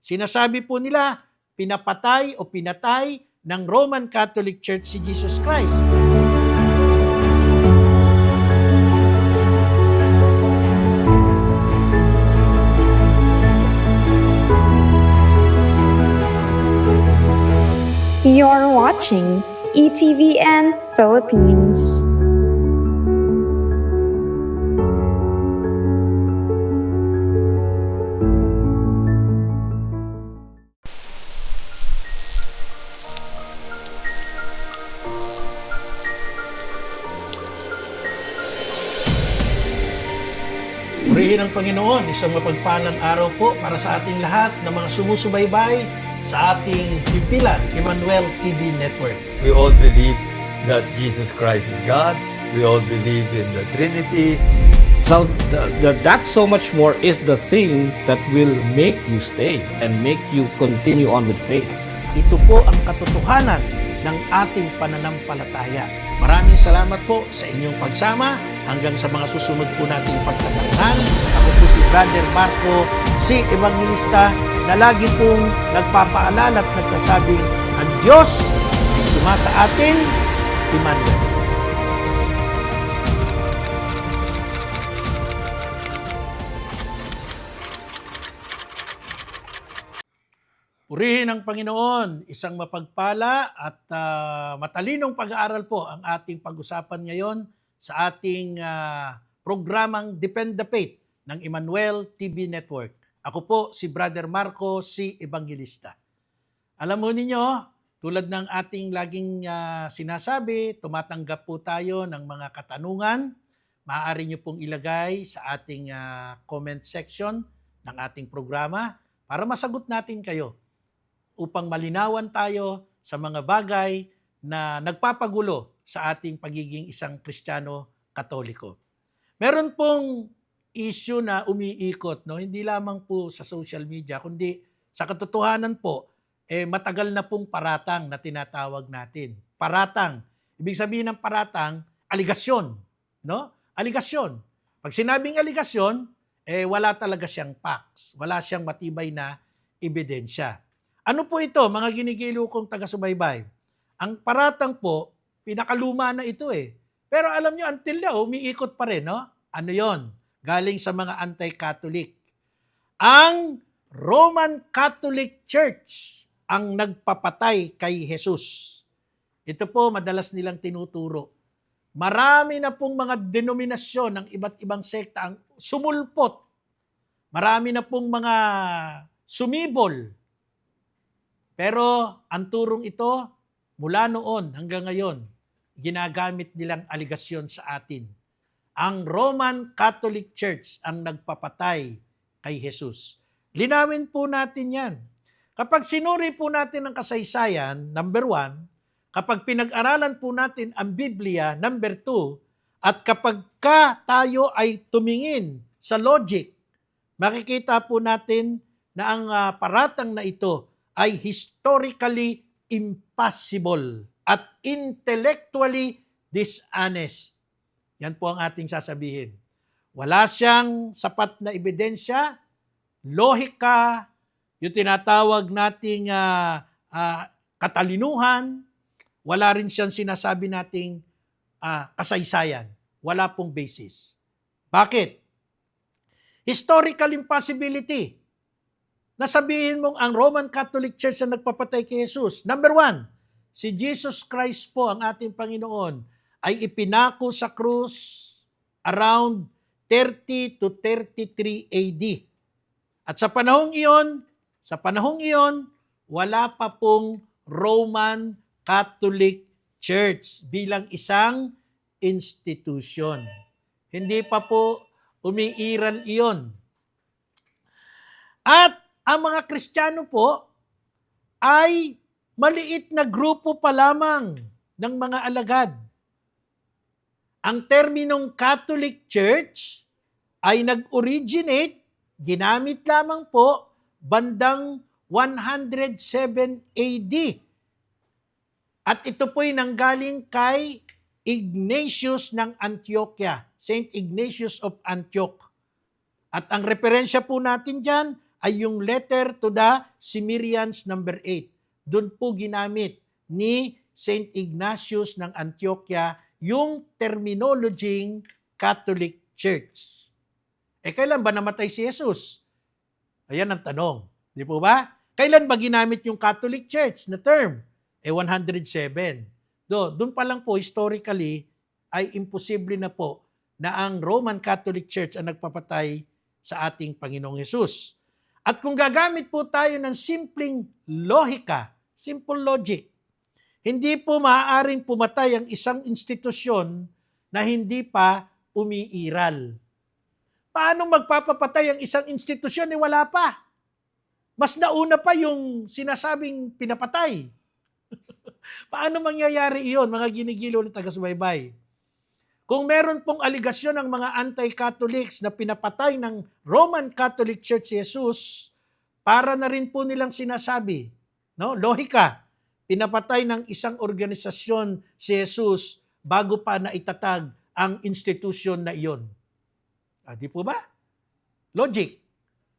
Sinasabi po nila, pinapatay o pinatay ng Roman Catholic Church si Jesus Christ. You're watching ETVN Philippines. Purihin ang Panginoon, isang mapagpalang araw po para sa ating lahat na mga sumusubaybay sa ating pimpilan, Emmanuel TV Network. We all believe that Jesus Christ is God. We all believe in the Trinity. So that so much more is the thing that will make you stay and make you continue on with faith. Ito po ang katotohanan ng ating pananampalataya. Maraming salamat po sa inyong pagsama hanggang sa mga susunod po nating pagtatanghal. Ako po si Brother Marco, si Evangelista, na lagi pong nagpapaalala at nagsasabing, ang Diyos ay sumasa atin, Emmanuel. Purihin ang Panginoon, isang mapagpala at matalinong pag-aaral po ang ating pag-usapan ngayon sa ating programang Depend the Faith ng Emmanuel TV Network. Ako po si Brother Marco, si Evangelista. Alam mo ninyo, tulad ng ating laging sinasabi, tumatanggap po tayo ng mga katanungan. Maaari nyo pong ilagay sa ating comment section ng ating programa para masagot natin kayo, upang malinawan tayo sa mga bagay na nagpapagulo sa ating pagiging isang Kristiyano Katoliko. Meron pong issue na umiikot, no? Hindi lamang po sa social media, kundi sa katotohanan po, matagal na pong paratang na tinatawag natin. Paratang. Ibig sabihin ng paratang, aligasyon. No? Aligasyon. Pag sinabing aligasyon, wala talaga siyang facts. Wala siyang matibay na ebidensya. Ano po ito, mga ginigilo kong taga-subaybay? Ang paratang po, pinakaluma na ito eh. Pero alam nyo, until now, umiikot pa rin, no? Ano yon? Galing sa mga anti-Catholic. Ang Roman Catholic Church ang nagpapatay kay Jesus. Ito po, madalas nilang tinuturo. Marami na pong mga denominasyon ng iba't ibang sekta ang sumulpot. Marami na pong mga sumibol. Pero ang turong ito, mula noon hanggang ngayon, ginagamit nilang aligasyon sa atin. Ang Roman Catholic Church ang nagpapatay kay Jesus. Linawin po natin yan. Kapag sinuri po natin ang kasaysayan, number 1, kapag pinag-aralan po natin ang Biblia, number 2, at kapag tayo ay tumingin sa logic, makikita po natin na ang paratang na ito ay historically impossible at intellectually dishonest. Yan po ang ating sasabihin. Wala siyang sapat na ebidensya, lohika, yung tinatawag nating katalinuhan, wala rin siyang sinasabi nating kasaysayan. Wala pong basis. Bakit? Historical impossibility. Nasabihin mong ang Roman Catholic Church na nagpapatay kay Jesus. Number 1, si Jesus Christ po, ang ating Panginoon, ay ipinako sa krus around 30 to 33 AD. At sa panahong iyon, wala pa pong Roman Catholic Church bilang isang institution. Hindi pa po umiiral iyon. At ang mga Kristiyano po ay maliit na grupo pa lamang ng mga alagad. Ang terminong Catholic Church ay nag-originate, ginamit lamang po, bandang 107 AD. At ito po'y nanggaling kay Ignatius ng Antioquia, Saint Ignatius of Antioch. At ang referensya po natin dyan ay yung letter to the Cimmerians number 8. Doon po ginamit ni Saint Ignatius ng Antioquia yung terminology Catholic Church. Kailan ba namatay si Jesus? Ayan ang tanong. Di po ba? Kailan ba ginamit yung Catholic Church na term? 107. Doon pa lang po, historically, ay imposible na po na ang Roman Catholic Church ang nagpapatay sa ating Panginoong Hesus. At kung gagamit po tayo ng simpleng lohika, simple logic, hindi po maaaring pumatay ang isang institusyon na hindi pa umiiral. Paano magpapapatay ang isang institusyon wala pa? Mas nauna pa yung sinasabing pinapatay. Paano mangyayari iyon, mga ginigilo ng taga-subaybay? Kung meron pong aligasyon ng mga anti-Catholics na pinapatay ng Roman Catholic Church si Jesus, para na rin po nilang sinasabi, no? Lohika, pinapatay ng isang organisasyon si Jesus bago pa naitatag ang institusyon na iyon. Di po ba? Logic.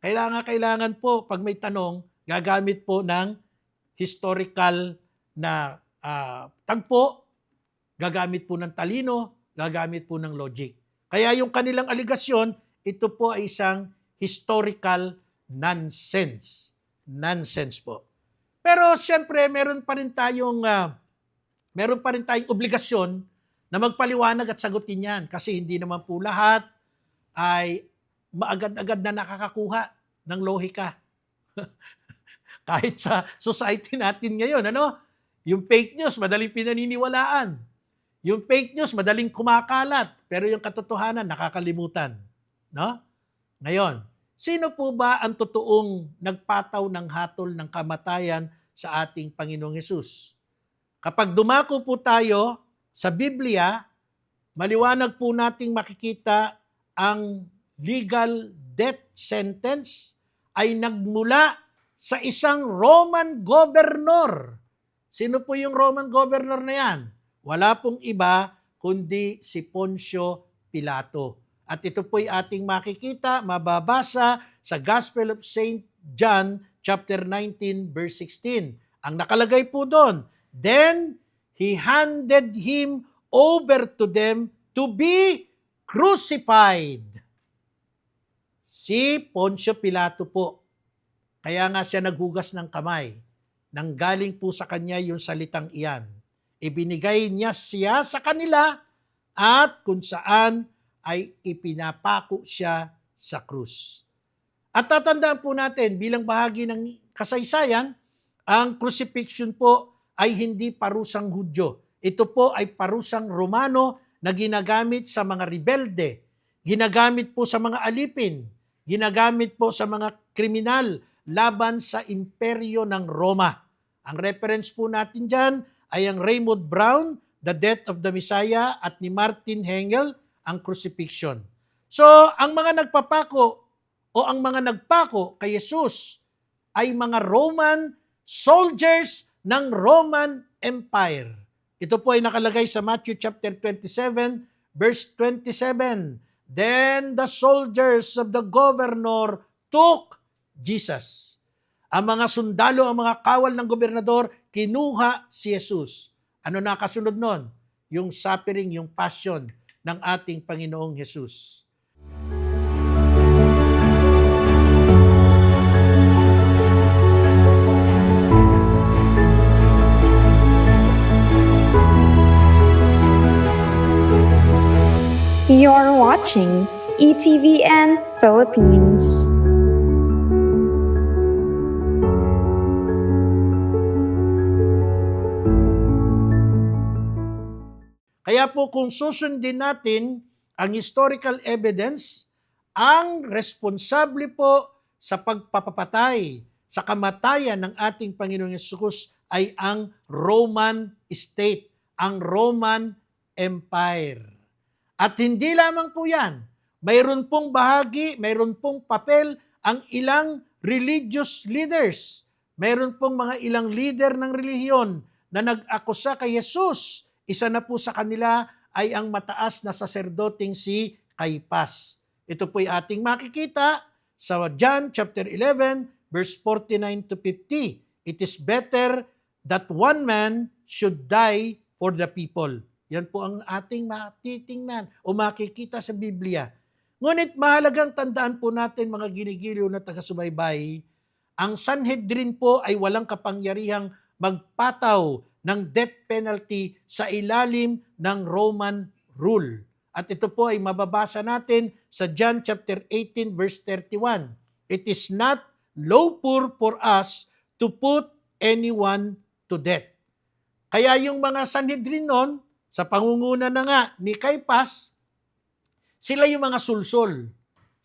Kailangan po, pag may tanong, gagamit po ng historical na tagpo, gagamit po ng talino, gagamit po ng logic. Kaya yung kanilang aligasyon, ito po ay isang historical nonsense. Nonsense po. Pero siyempre, meron pa rin tayong obligasyon na magpaliwanag at sagutin yan. Kasi hindi naman po lahat ay maagad-agad na nakakakuha ng lohika. Kahit sa society natin ngayon, yung fake news, madaling pinaniniwalaan. Yung fake news, madaling kumakalat. Pero yung katotohanan, nakakalimutan. No? Ngayon, sino po ba ang totoong nagpataw ng hatol ng kamatayan sa ating Panginoong Hesus? Kapag dumako po tayo sa Biblia, maliwanag po nating makikita ang legal death sentence ay nagmula sa isang Roman governor. Sino po yung Roman governor na yan? Wala pong iba kundi si Poncio Pilato. At ito po'y ating makikita, mababasa sa Gospel of St. John chapter 19 verse 16. Ang nakalagay po doon, then he handed him over to them to be crucified. Si Poncio Pilato po. Kaya nga siya naghugas ng kamay. Nanggaling po sa kanya yung salitang iyan. Ibinigay niya siya sa kanila at kung saan ay ipinapako siya sa krus. At tatandaan po natin bilang bahagi ng kasaysayan, ang crucifixion po ay hindi parusang Hudyo. Ito po ay parusang Romano na ginagamit sa mga rebelde, ginagamit po sa mga alipin, ginagamit po sa mga kriminal laban sa imperyo ng Roma. Ang reference po natin dyan ay ang Raymond Brown, The Death of the Messiah, at ni Martin Hengel, ang crucifixion. So, ang mga nagpapako o ang mga nagpako kay Jesus ay mga Roman soldiers ng Roman Empire. Ito po ay nakalagay sa Matthew chapter 27, verse 27. Then the soldiers of the governor took Jesus. Ang mga sundalo, ang mga kawal ng gobernador, kinuha si Jesus. Ano na kasunod nun? Yung suffering, yung passion ng ating Panginoong Jesus. You're watching ETVN Philippines. Kaya po kung susundin natin ang historical evidence, ang responsable po sa pagpapatay, sa kamatayan ng ating Panginoong Hesus ay ang Roman state, ang Roman Empire. At hindi lamang po yan, mayroon pong bahagi, mayroon pong papel ang ilang religious leaders. Mayroon pong mga ilang leader ng relihiyon na nag-akusa kay Jesus. Isa na po sa kanila ay ang mataas na saserdoteng si Caiphas. Ito po'y ating makikita sa John chapter 11, verse 49 to 50. It is better that one man should die for the people. Yan po ang ating matitingnan o makikita sa Biblia. Ngunit mahalagang tandaan po natin mga ginigiliw na taga-subaybay, ang Sanhedrin po ay walang kapangyarihang magpataw ng death penalty sa ilalim ng Roman rule. At ito po ay mababasa natin sa John chapter 18 verse 31. It is not lawful for us to put anyone to death. Kaya yung mga Sanhedrin noon, sa pangunguna na nga ni Caiphas, sila yung mga sulsol.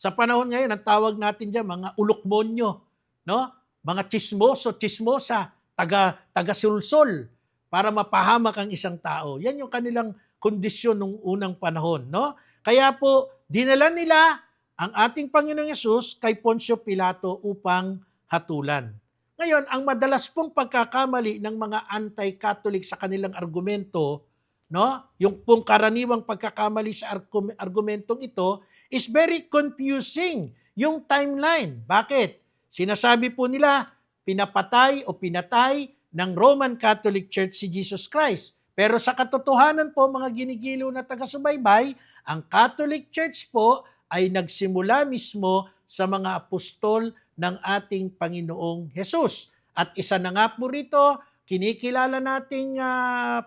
Sa panahon ngayon, ang tawag natin dyan, mga ulokmonyo, no? Mga chismoso, chismosa, taga-sulsol, para mapahamak ang isang tao. Yan yung kanilang kondisyon nung unang panahon, no? Kaya po, dinala nila ang ating Panginoong Yesus kay Poncio Pilato upang hatulan. Ngayon, ang madalas pong pagkakamali ng mga anti-Catholic sa kanilang argumento, no? Yung pong karaniwang pagkakamali sa argumentong ito is very confusing yung timeline. Bakit? Sinasabi po nila, pinapatay o pinatay ng Roman Catholic Church si Jesus Christ. Pero sa katotohanan po, mga ginigiliw na taga-subaybay, ang Catholic Church po ay nagsimula mismo sa mga apostol ng ating Panginoong Hesus. At isa na nga po rito, kinikilala nating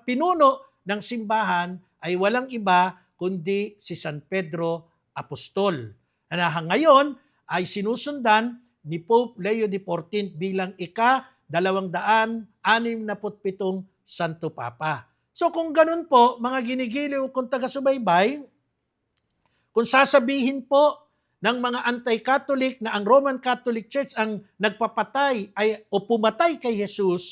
pinuno ng simbahan ay walang iba kundi si San Pedro Apostol. Na ngayon ay sinusundan ni Pope Leo XIV bilang ika-267 Santo Papa. So kung ganun po, mga ginigiliw kung taga-subaybay, kung sasabihin po ng mga anti-Catholic na ang Roman Catholic Church ang nagpapatay o pumatay kay Jesus,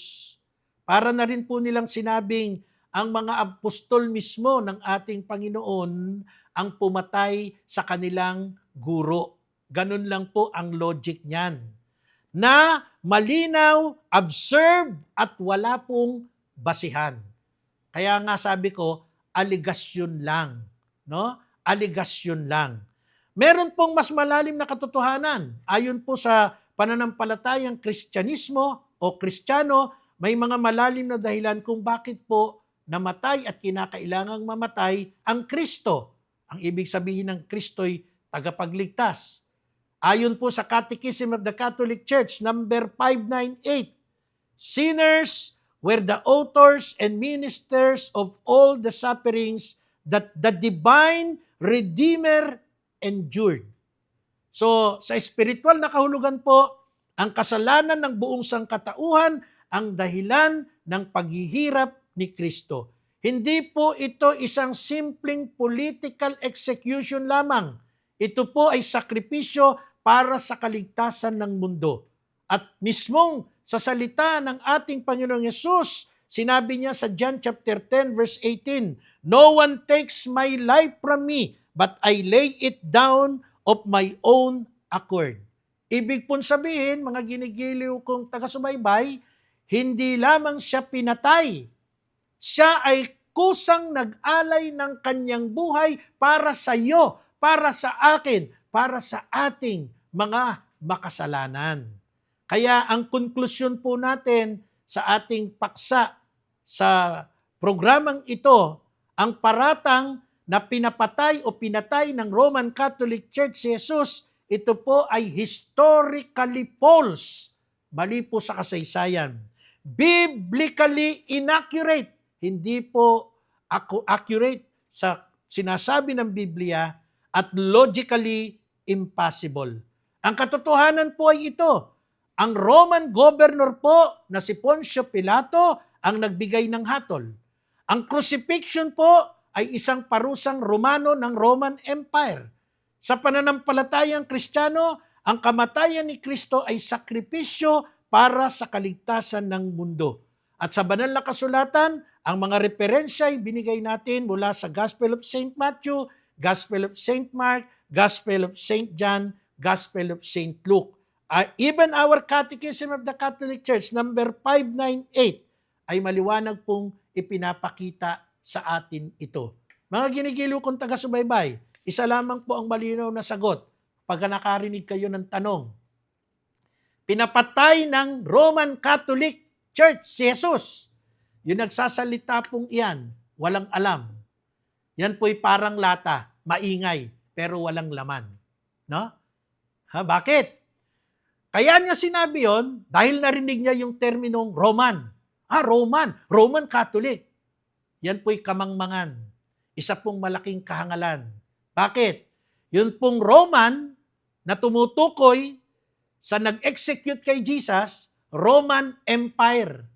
para na rin po nilang sinabing ang mga apostol mismo ng ating Panginoon ang pumatay sa kanilang guro. Ganun lang po ang logic niyan. Na malinaw, absurd, at wala pong basihan. Kaya nga sabi ko, aligasyon lang. No? Aligasyon lang. Meron pong mas malalim na katotohanan. Ayon po sa pananampalatayang Kristyanismo o Kristiyano, may mga malalim na dahilan kung bakit po namatay at kinakailangang mamatay ang Kristo. Ang ibig sabihin ng Kristo'y tagapagligtas. Ayon po sa Catechism of the Catholic Church, number 598, sinners were the authors and ministers of all the sufferings that the divine Redeemer endured. So, sa spiritual na kahulugan po, ang kasalanan ng buong sangkatauhan ang dahilan ng paghihirap ni Kristo. Hindi po ito isang simpleng political execution lamang. Ito po ay sakripisyo para sa kaligtasan ng mundo. At mismong sa salita ng ating Panginoong Yesus, sinabi niya sa John chapter 10 verse 18, "No one takes my life from me, but I lay it down of my own accord." Ibig pong sabihin, mga ginigiliw kong taga-subaybay, hindi lamang siya pinatay. Siya ay kusang nag-alay ng kanyang buhay para sa iyo, para sa akin, para sa ating mga makasalanan. Kaya ang konklusyon po natin sa ating paksa sa programang ito, ang paratang na pinapatay o pinatay ng Roman Catholic Church si Jesus, ito po ay historically false. Mali po sa kasaysayan. Biblically inaccurate. Hindi po accurate sa sinasabi ng Biblia at logically impossible. Ang katotohanan po ay ito. Ang Roman governor po na si Poncio Pilato ang nagbigay ng hatol. Ang crucifixion po ay isang parusang Romano ng Roman Empire. Sa pananampalatayang Kristiyano, ang kamatayan ni Kristo ay sakripisyo para sa kaligtasan ng mundo. At sa banal na kasulatan, ang mga referensya ay binigay natin mula sa Gospel of St. Matthew, Gospel of St. Mark, Gospel of St. John, Gospel of St. Luke. Even our Catechism of the Catholic Church, number 598, ay maliwanag pong ipinapakita sa atin ito. Mga ginigiliw kong taga-subaybay, isa lamang po ang malinaw na sagot. pag nakarinig kayo ng tanong, pinapatay ng Roman Catholic Church si Jesus. Yung nagsasalita pong iyan, walang alam. Yan po'y parang lata, maingay, pero walang laman. No? Bakit? Kaya niya sinabi yon dahil narinig niya yung terminong Roman. Roman Catholic. Yan po'y kamangmangan. Isa pong malaking kahangalan. Bakit? Yun pong Roman na tumutukoy sa nag-execute kay Jesus, Roman Empire.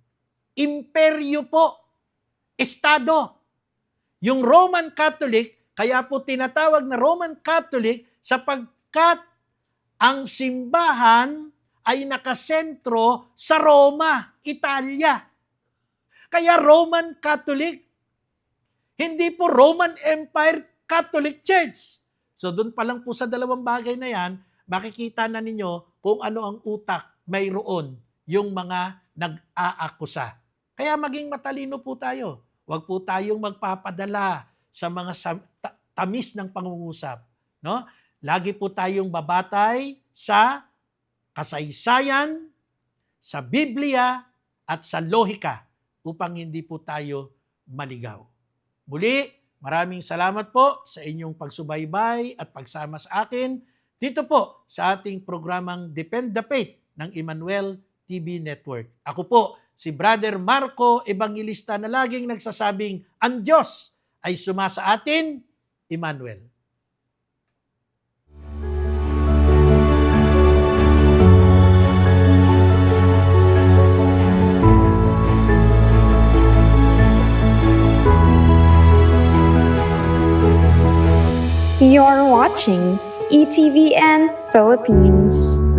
Imperyo po. Estado. Yung Roman Catholic, kaya po tinatawag na Roman Catholic sapagkat ang simbahan ay nakasentro sa Roma, Italia. Kaya Roman Catholic. Hindi po Roman Empire Catholic Church. So doon pa lang po sa dalawang bagay na yan, makikita na ninyo kung ano ang utak mayroon yung mga nag-aakusa. Kaya maging matalino po tayo. Huwag po tayong magpapadala sa mga tamis ng pangungusap. No? Lagi po tayong babatay sa kasaysayan, sa Biblia, at sa lohika upang hindi po tayo maligaw. Muli, maraming salamat po sa inyong pagsubaybay at pagsama sa akin dito po sa ating programang Depend the Faith ng Emmanuel TV Network. Ako po, si Brother Marco Evangelista na laging nagsasabing, ang Diyos ay sumasa atin, Emmanuel. You're watching ETVN Philippines.